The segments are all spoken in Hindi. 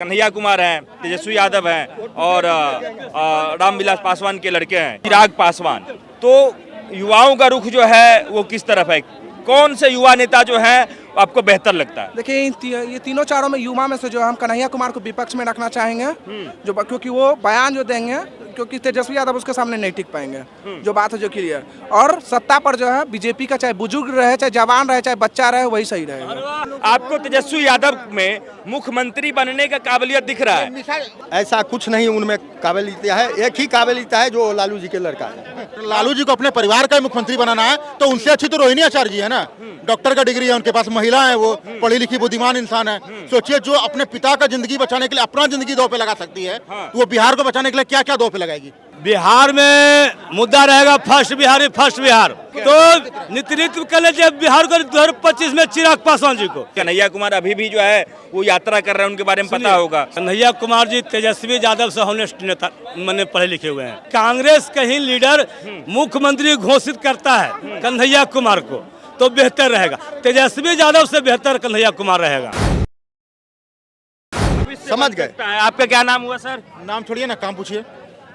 कन्हैया कुमार हैं, तेजस्वी यादव हैं और रामविलास पासवान के लड़के हैं चिराग पासवान। तो युवाओं का रुख जो है वो किस तरफ है? कौन से युवा नेता जो है आपको बेहतर लगता है? देखिए ये तीनों चारों में युवा में से जो हम कन्हैया कुमार को विपक्ष में रखना चाहेंगे, जो क्योंकि वो बयान जो देंगे, क्योंकि तेजस्वी यादव उसके सामने नहीं टिक पाएंगे, जो बात है जो क्लियर। और सत्ता पर जो है बीजेपी का, चाहे बुजुर्ग रहे, चाहे जवान रहे, चाहे बच्चा रहे, वही सही रहेगा। आपको तेजस्वी यादव में मुख्यमंत्री बनने का काबिलियत दिख रहा है? ऐसा कुछ नहीं उनमें काबिलियत है, एक ही काबिलियत है जो लालू जी के लड़का है। लालू जी को अपने परिवार का मुख्यमंत्री बनाना है तो उनसे अच्छी तो रोहिणी आचार्य जी है ना। डॉक्टर का डिग्री है उनके पास, महिला है, वो पढ़ी लिखी बुद्धिमान इंसान है। सोचिए जो अपने पिता का जिंदगी बचाने के लिए अपना जिंदगी दो पे लगा सकती है, तो वो बिहार को बचाने के लिए क्या क्या दो पे लगाएगी? बिहार में मुद्दा रहेगा फर्स्ट बिहार। तो नेतृत्व के लिए बिहार को 2025 में चिराग पासवान जी को। कन्हैया कुमार अभी भी जो है वो यात्रा कर रहे हैं, उनके बारे में पता होगा। कन्हैया कुमार जी तेजस्वी यादव से होनेस्ट नेता मैंने पढ़े लिखे हुए हैं। कांग्रेस का ही लीडर मुख्यमंत्री घोषित करता है कन्हैया कुमार को, तो बेहतर रहेगा। तेजस्वी यादव से बेहतर कन्हैया कुमार रहेगा। समझ गए। आपका क्या नाम हुआ सर? नाम छोड़िए ना, काम पूछिए।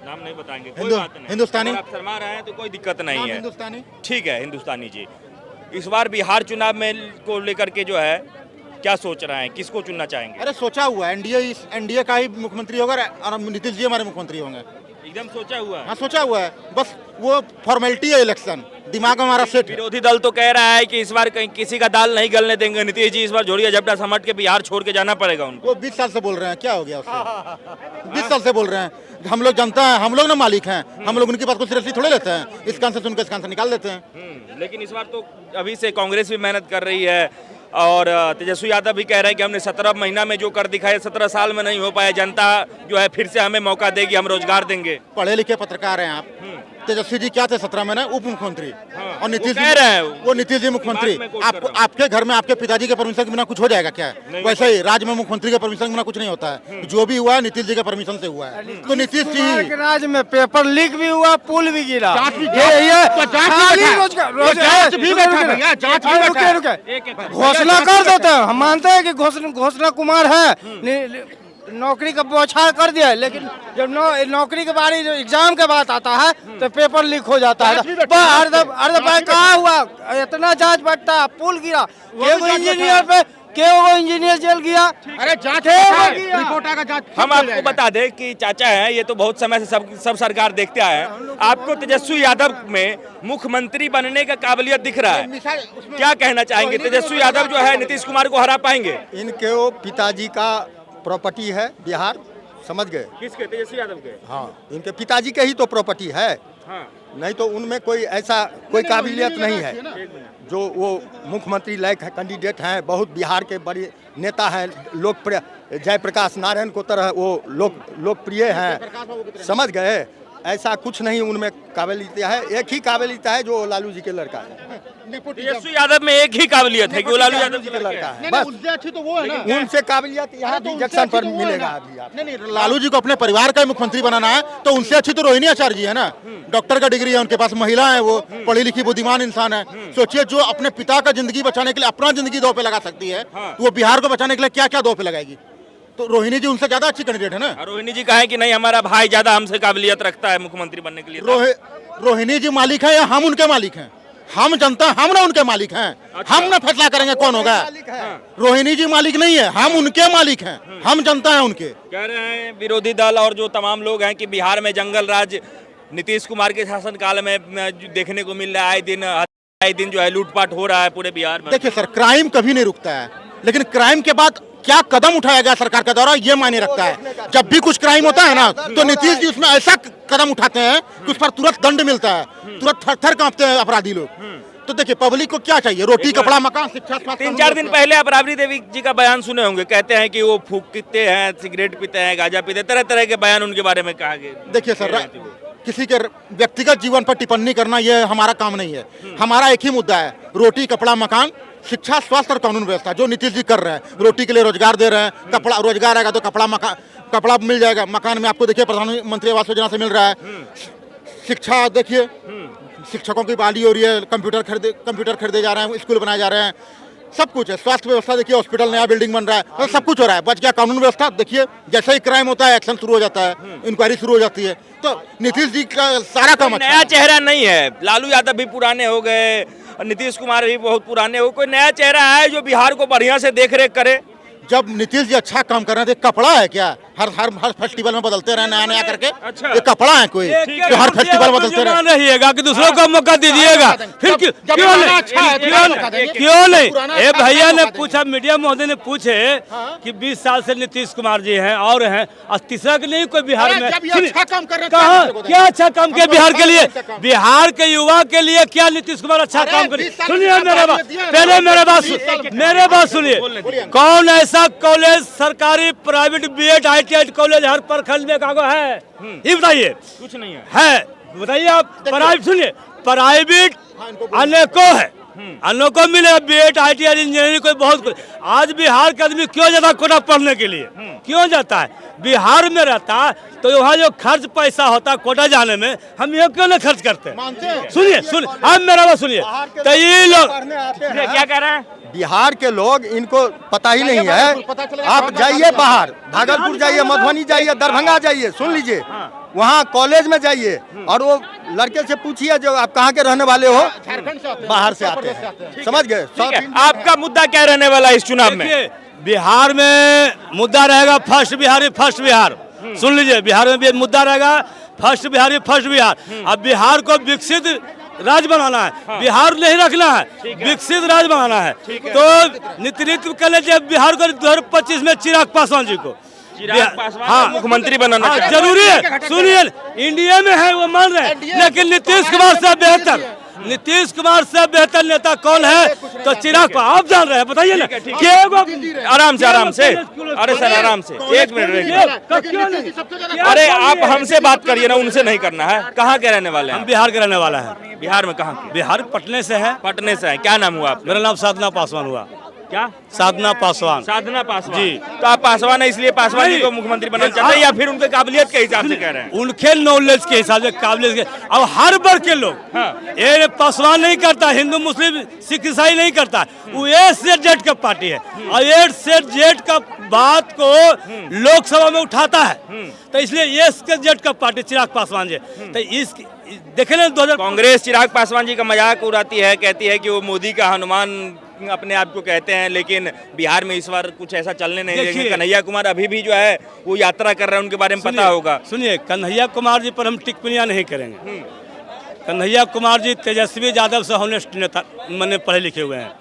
नाम नहीं बताएंगे, कोई बात नहीं। हिंदुस्तानी। अगर आप शर्मा रहे हैं तो कोई दिक्कत नहीं है। हिंदुस्तानी ठीक है, हिंदुस्तानी जी। इस बार बिहार चुनाव में को लेकर के जो है क्या सोच रहे हैं, किसको चुनना चाहेंगे? अरे सोचा हुआ है, एनडीए का ही मुख्यमंत्री होगा और नीतीश जी हमारे मुख्यमंत्री होंगे। एकदम सोचा हुआ है। हाँ सोचा हुआ है, बस वो फॉर्मेलिटी है, इलेक्शन दिमाग में हमारा सेट। विरोधी दल तो कह रहा है कि इस बार कहीं किसी का दाल नहीं गलने देंगे नीतीश जी, इस बार झोड़िया झपटा समझ के बिहार छोड़ के जाना पड़ेगा उनको। वो 20 साल से बोल रहे हैं, क्या हो गया उसको? 20 साल से बोल रहे हैं। हम लोग जनता है, हम लोग ना मालिक हैं, हम लोग उनकी बात को सीरियसली थोड़े लेते हैं। इस कान से सुनकर इस कान से निकाल देते हैं। लेकिन इस बार तो अभी से कांग्रेस भी मेहनत कर रही है और तेजस्वी यादव भी कह रहे हैं कि हमने 17 महीना में जो कर दिखाया 17 साल में नहीं हो पाया, जनता जो है फिर से हमें मौका देगी, हम रोजगार देंगे। पढ़े लिखे पत्रकार हैं आप। तेजस्वी जी क्या थे 17 महीने उप मुख्यमंत्री, और नीतीश कह रहे हैं वो नीतीश जी मुख्यमंत्री। आपके घर में आपके पिताजी के परमिशन के बिना कुछ हो जाएगा क्या? वैसे ही राज्य में मुख्यमंत्री के परमिशन के बिना कुछ नहीं होता है। जो भी हुआ है नीतीश जी के परमिशन से हुआ है। तो नीतीश जी राज्य में पेपर लीक भी हुआ, पुल भी गिरा। घोषणा कर देते हैं, हम मानते हैं कि घोषणा कुमार है, नौकरी का बौछार कर दिया, लेकिन जब नौकरी के बारे एग्जाम के बाद आता है तो पेपर लीक हो जाता है। कहाँ हुआ इतना जांच बढ़ता, पुल गिरा, इंजीनियर पे इंजीनियर जेल गया। अरे जांच रिपोर्ट आएगा, जांच। हम आपको बता दें कि चाचा हैं, ये तो बहुत समय से सब सरकार देखते आए हैं। आपको तेजस्वी यादव में मुख्यमंत्री बनने का काबिलियत दिख रहा है, क्या कहना चाहेंगे? तेजस्वी यादव जो है नीतीश कुमार को हरा पाएंगे? इनके वो पिताजी का प्रॉपर्टी है बिहार, समझ गए? किसके? तेजस्वी यादव के? हाँ, इनके पिताजी के ही तो प्रॉपर्टी है। हाँ। नहीं तो उनमें कोई ऐसा कोई काबिलियत नहीं है जो वो मुख्यमंत्री लायक है, कैंडिडेट हैं। बहुत बिहार के बड़े नेता हैं, लोकप्रिय, जयप्रकाश नारायण को तरह वो लोकप्रिय हैं, समझ गए? ऐसा कुछ नहीं उनमें काबिलियत है, एक ही काबिलियत है जो लालू जी के लड़का है। तेजस्वी यादव में एक ही काबिलियत है कि वो लालू यादव जी के लड़का है। बस उससे अच्छी तो वो है ना। उनसे काबिलियत यहाँ भी जंक्शन पर मिलेगा अभी आपको। नहीं, लालू जी को अपने परिवार का मुख्यमंत्री बनाना है तो उनसे अच्छी तो रोहिणी आचार्य जी है ना। डॉक्टर का डिग्री है उनके पास, महिला है, वो पढ़ी लिखी बुद्धिमान इंसान है। सोचिए जो अपने पिता का जिंदगी बचाने के लिए अपना जिंदगी दो पे लगा सकती है, तो वो बिहार को बचाने के लिए क्या क्या दो पे लगाएगी? तो रोहिणी जी उनसे ज्यादा अच्छी कैंडिडेट है ना। रोहिणी जी कहे कि नहीं, हमारा भाई ज्यादा हमसे काबिलियत रखता है मुख्यमंत्री बनने के लिए। रोहिणी जी मालिक है या हम उनके मालिक हैं? हम जनता, हम ना उनके मालिक हैं। अच्छा। हम ना फैसला करेंगे कौन होगा। रोहिणी जी मालिक नहीं है, हम उनके मालिक हैं, हम जनता है उनके। कह रहे हैं विरोधी दल और जो तमाम लोग हैं कि बिहार में जंगल राज नीतीश कुमार के शासनकाल में देखने को मिल रहा है। आए दिन जो है लूटपाट हो रहा है पूरे बिहार में। देखिए सर, क्राइम कभी नहीं रुकता है, लेकिन क्राइम के बाद क्या कदम उठाया गया सरकार के द्वारा ये मायने रखता है। जब भी कुछ क्राइम होता है ना तो नीतीश जी उसमें ऐसा कदम उठाते हैं कि उस पर तुरंत दंड मिलता है, तुरंत थर-थर कांपते हैं अपराधी लोग। तो देखिए पब्लिक को क्या चाहिए? रोटी, कपड़ा, मकान, शिक्षा, स्वास्थ्य। 3-4 दिन पहले आप राबड़ी देवी जी का बयान सुने होंगे, कहते हैं कि वो फूकते हैं, सिगरेट पीते हैं, गांजा पीते हैं, तरह तरह के बयान उनके बारे में कहा गया। देखिए सर, किसी के व्यक्तिगत जीवन पर टिप्पणी करना ये हमारा काम नहीं है। हमारा एक ही मुद्दा है, रोटी, कपड़ा, मकान, शिक्षा, स्वास्थ्य और कानून व्यवस्था, जो नीतीश जी कर रहे हैं। रोटी के लिए रोजगार दे रहे हैं, कपड़ा, रोजगार आएगा तो कपड़ा मिल जाएगा, मकान में आपको देखिए प्रधानमंत्री आवास योजना से मिल रहा है। शिक्षा देखिए, शिक्षकों की बहाली हो रही है, कंप्यूटर खरीदे जा रहे हैं, स्कूल बनाए जा रहे हैं। सब कुछ है। स्वास्थ्य व्यवस्था देखिए, हॉस्पिटल नया बिल्डिंग बन रहा है, तो सब कुछ हो रहा है। बच गया कानून व्यवस्था, देखिए जैसे ही क्राइम होता है एक्शन शुरू हो जाता है, इंक्वायरी शुरू हो जाती है। तो नीतीश जी का सारा काम अच्छा नया है। चेहरा नहीं है, लालू यादव भी पुराने हो गए और नीतीश कुमार भी बहुत पुराने हो, कोई नया चेहरा है जो बिहार को बढ़िया से देख रेख करे। जब नीतीश जी अच्छा काम कर रहे थे, कपड़ा है क्या हर फेस्टिवल में बदलते रहे नया नया करके? अच्छा। ये कपड़ा है कोई जो हर फेस्टिवल बदलते रहे? रहिएगा कि दूसरों को मौका दीजिएगा, फिर क्यों नहीं? ये भैया ने पूछा, मीडिया महोदय ने पूछे कि 20 साल से नीतीश कुमार जी हैं और हैं, और तीसरा के नहीं कोई बिहार में अच्छा काम कर रहे कहा क्या अच्छा काम किया बिहार के लिए? बिहार के युवा के लिए क्या नीतीश कुमार अच्छा काम करे? सुनिए मेरा बात, पहले मेरे बात सुनिए। कौन ऐसा कॉलेज सरकारी प्राइवेट बीएड ITI कॉलेज हर प्रखंड में कागो है? ये बताइए। कुछ नहीं है बताइए आप। प्राइवेट सुनिए, प्राइवेट अनेकों है, अनेकों मिले BED ITI इंजीनियरिंग कोई बहुत कुछ। आज बिहार के आदमी क्यों जाता कोटा पढ़ने के लिए? क्यों जाता है? बिहार में रहता तो वहाँ जो खर्च पैसा होता कोटा जाने में, हम ये क्यों नहीं खर्च करते? सुनिए आप मेरा बात सुनिए। तो ये लोग क्या कह रहे हैं? बिहार के लोग इनको पता ही नहीं है। आप जाइए बाहर, भागलपुर जाइए, मधुबनी जाइए, दरभंगा जाइए, सुन लीजिए, वहाँ कॉलेज में जाइए और वो लड़के से पूछिए जो आप कहाँ के रहने वाले हो, बाहर से आते हैं। समझ गए? आपका मुद्दा क्या रहने वाला है इस चुनाव में? बिहार में मुद्दा रहेगा फर्स्ट बिहार। सुन लीजिए, बिहार में भी मुद्दा रहेगा फर्स्ट बिहार। अब बिहार को विकसित राज्य बनाना है, बिहार नहीं रखना है, विकसित राज्य बनाना है। तो नेतृत्व के लिए बिहार को 2025 में चिराग पासवान जी को मुख्यमंत्री बनाना जरूरी है। सुनिए, इंडिया में है वो मान रहे हैं, लेकिन नीतीश कुमार से बेहतर नेता कौन है? तो चिराग आप जान रहे हैं, बताइए ना। आराम से अरे सर आराम से, 1 मिनट रहिए। अरे आप हमसे बात करिए ना, उनसे नहीं करना है। कहाँ के रहने वाले हैं? हम बिहार के रहने वाला है। बिहार में कहाँ के? बिहार पटने से है। पटने से है। क्या नाम हुआ आपका? मेरा नाम साधना पासवान हुआ। क्या? साधना पासवान जी। तो आप पासवान है इसलिए पासवान जी को मुख्यमंत्री बनाना चाहते हैं या फिर उनके काबिलियत के हिसाब से कह रहे हैं? उनके नॉलेज के हिसाब से, काबिलियत के। अब हर वर्ग के लोग ये पासवान नहीं करता, हिंदू मुस्लिम सिख ईसाई नहीं करता, वो A से Z का पार्टी है और A से Z का बात को लोकसभा में उठाता है। तो इसलिए A से Z का पार्टी चिराग पासवान जी। तो इस देखे ना 2000 कांग्रेस चिराग पासवान जी का मजाक उड़ाती है, कहती है कि वो मोदी का हनुमान अपने आप को कहते हैं, लेकिन बिहार में इस बार कुछ ऐसा चलने नहीं देंगे। कन्हैया कुमार अभी भी जो है वो यात्रा कर रहे हैं, उनके बारे में पता होगा। सुनिए, कन्हैया कुमार जी पर हम टिप्पणियां नहीं करेंगे। कन्हैया कुमार जी तेजस्वी यादव से होनेस्ट नेता, मैंने पढ़े लिखे हुए हैं,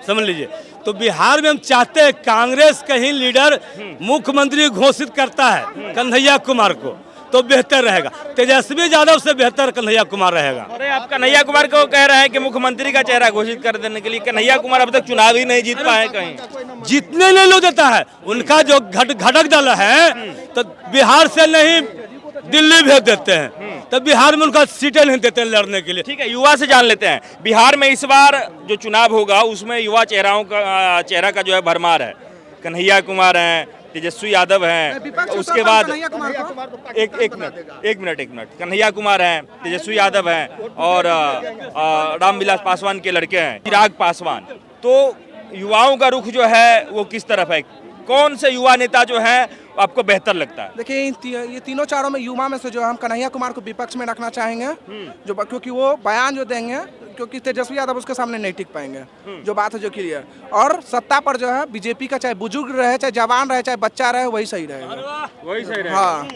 समझ लीजिए। तो बिहार में हम चाहते हैं कांग्रेस का ही लीडर मुख्यमंत्री घोषित करता है कन्हैया कुमार को, तो बेहतर रहेगा। तेजस्वी यादव से बेहतर कन्हैया कुमार रहेगा। अरे आप कन्हैया कुमार को कह रहे हैं कि मुख्यमंत्री का चेहरा घोषित कर देने के लिए। कन्हैया कुमार अब तक चुनाव ही नहीं जीत पाए कहीं। जीतने नहीं लोग देता है, उनका जो घटक दल है तो बिहार से नहीं दिल्ली भेज देते हैं, तो बिहार में उनका सीटें नहीं देते लड़ने के लिए। ठीक है, युवा से जान लेते हैं। बिहार में इस बार जो चुनाव होगा उसमें युवा चेहरा का जो है भरमार है। कन्हैया कुमार हैं, तेजस्वी यादव हैं, उसके बाद एक मिनट कन्हैया कुमार हैं, तेजस्वी यादव हैं और रामविलास पासवान के लड़के हैं चिराग पासवान। तो युवाओं का रुख जो है वो किस तरफ है? कौन से युवा नेता जो है आपको बेहतर लगता है? देखिए, ये तीनों चारों में युवा में से जो हम कन्हैया कुमार को विपक्ष में रखना चाहेंगे, जो क्योंकि वो बयान जो देंगे, क्योंकि तेजस्वी यादव उसके सामने नहीं टिक पाएंगे, जो बात है जो क्लियर। और सत्ता पर जो है बीजेपी का, चाहे बुजुर्ग रहे, चाहे जवान रहे, चाहे बच्चा रहे, वही सही रहेगा। वही सही रहेगा। हाँ,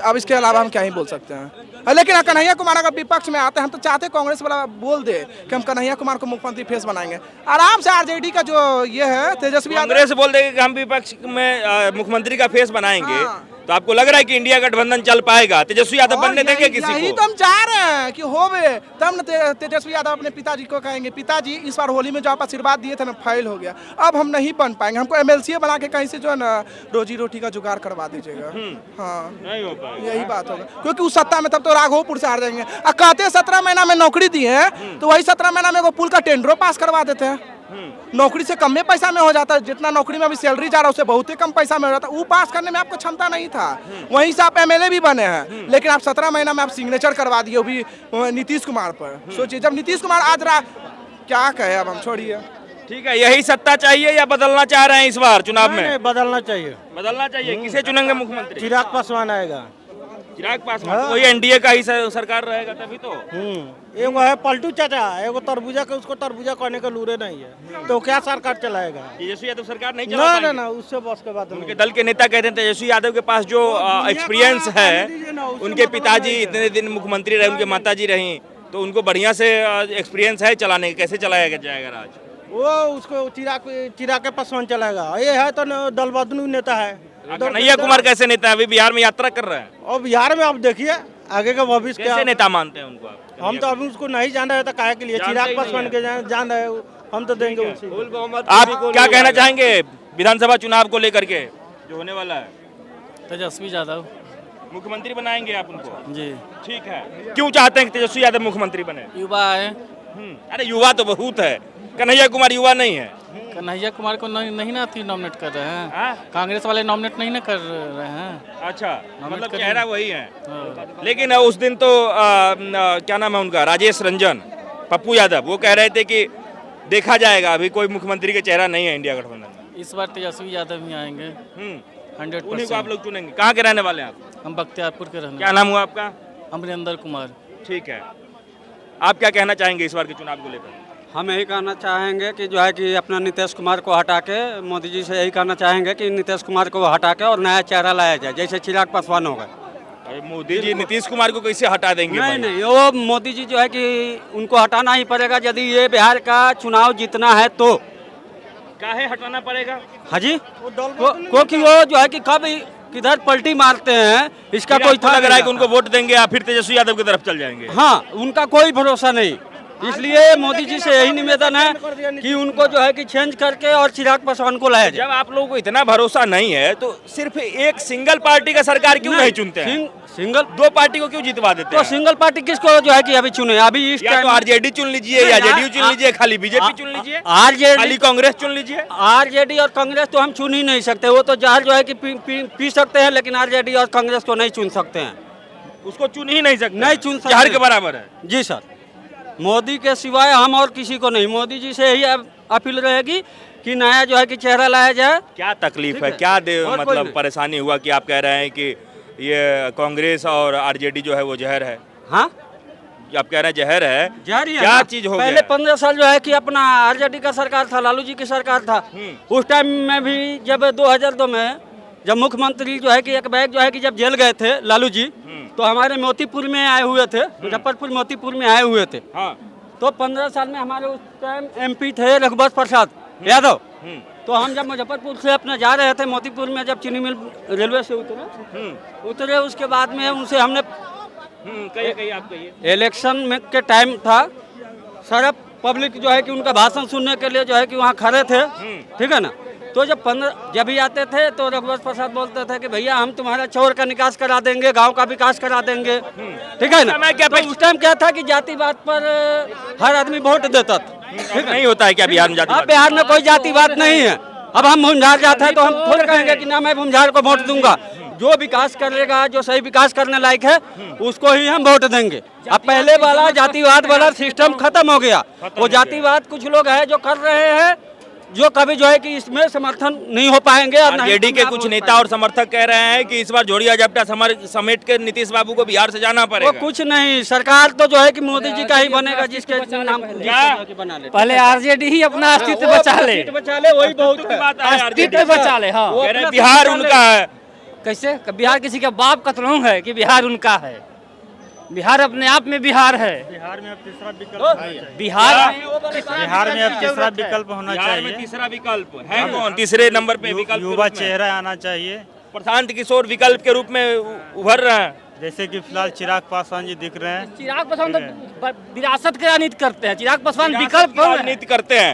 अब इसके अलावा हम क्या ही बोल सकते हैं। लेकिन कन्हैया कुमार अगर विपक्ष में आते हैं, हम तो चाहते कांग्रेस वाला बोल दे कि हम कन्हैया कुमार को मुख्यमंत्री फेस बनाएंगे। आराम से आरजेडी का जो ये है तेजस्वी यादव, कांग्रेस बोल देगा कि हम विपक्ष में मुख्यमंत्री का फेस बनाएंगे। तो आपको लग रहा है कि इंडिया गठबंधन चल पाएगा? तेजस्वी यादव बनने देंगे किसी को? यही तो हम चाह रहे हैं कि होवे, तब न तेजस्वी यादव अपने पिताजी को कहेंगे पिताजी इस बार होली में जो आप आशीर्वाद दिए थे ना, फाइल हो गया, अब हम नहीं बन पाएंगे, हमको MLC बना के कहीं से जो है ना रोजी रोटी का जुगाड़ करवा दीजिएगा। हाँ, नहीं हो पाएगा, यही बात होगा। क्योंकि उस सत्ता में तब तो राघोपुर से हार जाएंगे। कहते 17 महीना में नौकरी दी है, तो वही 17 महीना में पुल का टेंडरों पास करवा देते हैं। नौकरी से कम में पैसा में हो जाता है, जितना नौकरी में अभी सैलरी जा रहा है उससे बहुत ही कम पैसा में हो जाता है। वो पास करने में आपको क्षमता नहीं था, वहीं से आप MLA भी बने हैं, लेकिन आप 17 महीना में आप सिग्नेचर करवा दिए, वो भी नीतीश कुमार पर। सोचिए, जब नीतीश कुमार आज क्या कहे, अब हम छोड़िए। ठीक है, यही सत्ता चाहिए या बदलना चाह रहे हैं इस बार चुनाव में? नहीं, बदलना चाहिए। बदलना चाहिए। किसे चुनेंगे मुख्यमंत्री? चिराग पासवान आएगा। चिराग पासवान। वही एनडीए का ही सरकार रहेगा तभी तो। एगो है पलटू चाचा, एगो तरबूजा के, उसको तरबूजा कहने का लूरे नहीं है, तो क्या सरकार चलाएगा? तेजस्वी यादव सरकार नहीं चला ना पाएंगे। ना ना, उससे बस के बात उनके दल के नेता कहते हैं तेजस्वी यादव के पास जो एक्सपीरियंस है, उनके पिताजी इतने दिन मुख्यमंत्री रहे, उनके माताजी रहीं, तो उनको बढ़िया से एक्सपीरियंस है चलाने का। कैसे चलाया जाएगा राज? वो उसको चिराग के पासवान चलाएगा। ये है तो दल बदलू नेता है। कन्हैया कुमार कैसे नेता है? अभी बिहार में यात्रा कर रहे हैं। और बिहार में आप देखिए आगे का भविष्य क्या। कैसे नेता मानते हैं उनको आप? हम तो अभी उसको नहीं जान रहे थे, काहे के लिए? जानते चिराग ही पासवान नहीं के जान रहे हो, हम तो देंगे उसी को। आप क्या कहना चाहेंगे विधानसभा चुनाव को लेकर के जो होने वाला है? तेजस्वी यादव मुख्यमंत्री बनाएंगे आप उनको? जी। ठीक है, क्यों चाहते हैं कि तेजस्वी यादव मुख्यमंत्री बने? युवा है। अरे युवा तो बहुत है, कन्हैया कुमार युवा नहीं है। कन्हैया कुमार को नहीं ना नॉमिनेट कर रहे हैं। हाँ? कांग्रेस वाले नॉमिनेट नहीं ना कर रहे हैं। अच्छा, मतलब करेंगे। चेहरा वही है। हाँ। लेकिन उस दिन तो क्या नाम है उनका, राजेश रंजन, पप्पू यादव, वो कह रहे थे कि देखा जाएगा, अभी कोई मुख्यमंत्री का चेहरा नहीं है इंडिया गठबंधन में। इस बार तेजस्वी यादव ही आएंगे 100%। उन्हीं को आप लोग चुनेंगे। कहाँ के रहने वाले हैं आप? हम बख्तियारपुर के रहने क्या नाम हुआ आपका? अमरिंदर कुमार। ठीक है, आप क्या कहना चाहेंगे इस बार के चुनाव को लेकर? हम यही कहना चाहेंगे कि जो है कि अपना नीतीश कुमार को हटा के, मोदी जी से यही कहना चाहेंगे कि नीतीश कुमार को हटा के और नया चेहरा लाया जाए, जैसे चिराग पासवान हो गए। अरे मोदी जी नीतीश कुमार को कैसे हटा देंगे? नहीं भाई? नहीं, वो मोदी जी जो है कि उनको हटाना ही पड़ेगा यदि ये बिहार का चुनाव जीतना है तो। काहे हटाना पड़ेगा? हाँ जी, क्योंकि वो जो है कि कब किधर पलटी मारते हैं इसका कोई आपको लग रहा है कि उनको वोट देंगे या फिर तेजस्वी यादव की तरफ चल जाएंगे? हाँ, उनका कोई भरोसा नहीं। इसलिए मोदी जी से यही निवेदन है कि उनको जो है कि चेंज करके और चिराग पासवान को लाया जाए। जब आप लोगों को इतना भरोसा नहीं है तो सिर्फ एक सिंगल पार्टी का सरकार क्यों नहीं चुनते हैं? सिंगल दो पार्टी को क्यों जितवा देते तो हैं? सिंगल पार्टी किसको जो है कि अभी चुने? अभी इस या तो आरजेडी चुन लीजिए या जेडीयू चुन लीजिए, खाली बीजेपी चुन लीजिए, खाली आरजेडी कांग्रेस चुन लीजिए। आरजेडी और कांग्रेस तो हम चुन ही नहीं सकते। वो तो जहर जो है कि पी सकते हैं, लेकिन आरजेडी और कांग्रेस को नहीं चुन सकते हैं। उसको चुन ही नहीं सकते। नहीं चुन सकते। जहर के बराबर है। जी सर, मोदी के सिवाय हम और किसी को नहीं। मोदी जी से यही अपील रहेगी कि नया जो है कि चेहरा लाया जाए। क्या तकलीफ है, क्या और कोई मतलब नहीं। परेशानी हुआ कि आप कह रहे हैं कि ये कांग्रेस और आरजेडी जो है वो जहर है? हाँ, आप कह रहे हैं जहर है, जहर ही है क्या ना। चीज हो पहले गया? 15 साल जो है कि अपना आरजेडी का सरकार था, लालू जी की सरकार था। उस टाइम में भी जब 2002 में जब मुख्यमंत्री जो है कि एक बैग जो है कि जब जेल गए थे लालू जी, तो हमारे मोतीपुर में आए हुए थे, मुजफ्फरपुर मोतीपुर में आए हुए थे। हाँ। तो 15 साल में हमारे उस टाइम एमपी थे रघुवंश प्रसाद यादव। तो हम जब मुजफ्फरपुर से अपने जा रहे थे मोतीपुर में, जब चीनी मिल रेलवे से उतरे उसके बाद में उनसे हमने कहिए आप कहिए। इलेक्शन में के टाइम था, सारा पब्लिक जो है कि उनका भाषण सुनने के लिए जो है कि वहाँ खड़े थे, ठीक है ना। तो जब भी आते थे तो रघुवंश प्रसाद बोलते थे कि भैया हम तुम्हारा चोर का निकास करा देंगे, गांव का विकास करा देंगे, ठीक है ना। तो उस टाइम क्या था कि जातिवाद पर हर आदमी वोट देता था। नहीं होता है क्या बिहार में जातिवाद? अब बिहार में कोई जातिवाद नहीं है। अब हम भूमझार जाते हैं तो हम थोड़ा कहेंगे कि ना मैं भूमझार को वोट दूंगा। जो विकास करेगा, जो सही विकास करने लायक है, उसको ही हम वोट देंगे। अब पहले वाला जातिवाद वाला सिस्टम खत्म हो गया। वो जातिवाद कुछ लोग हैं जो कर रहे हैं, जो कभी जो है कि इसमें समर्थन नहीं हो पाएंगे। और आरजेडी के कुछ नेता और समर्थक कह रहे हैं कि इस बार जोड़िया जपटा समेट के नीतीश बाबू को बिहार से जाना वो पड़ेगा। कुछ नहीं, सरकार तो जो है कि मोदी जी का ही बनेगा, जिसके नाम बना ले। पहले आरजेडी ही अपना अस्तित्व बचा ले। बचा ले, वही बहुत है। बात है अस्तित्व बचा ले। हाँ, कह रहे हैं बिहार उनका है। कैसे? बिहार किसी का बाप का तो नहीं है कि बिहार उनका है। बिहार अपने आप में बिहार है। बिहार में अब तीसरा विकल्प बिहार में अब तीसरा विकल्प होना बिहार में चाहिए। तीसरा विकल्प है कौन? तीसरे नंबर पे विकल्प के युवा रूप में चेहरा आना चाहिए। प्रशांत किशोर विकल्प के रूप में उभर रहे हैं। जैसे कि फिलहाल चिराग पासवान जी दिख रहे हैं। चिराग पासवान तो विरासत की राजनीति करते हैं। चिराग पासवान विकल्प राजनीति करते हैं।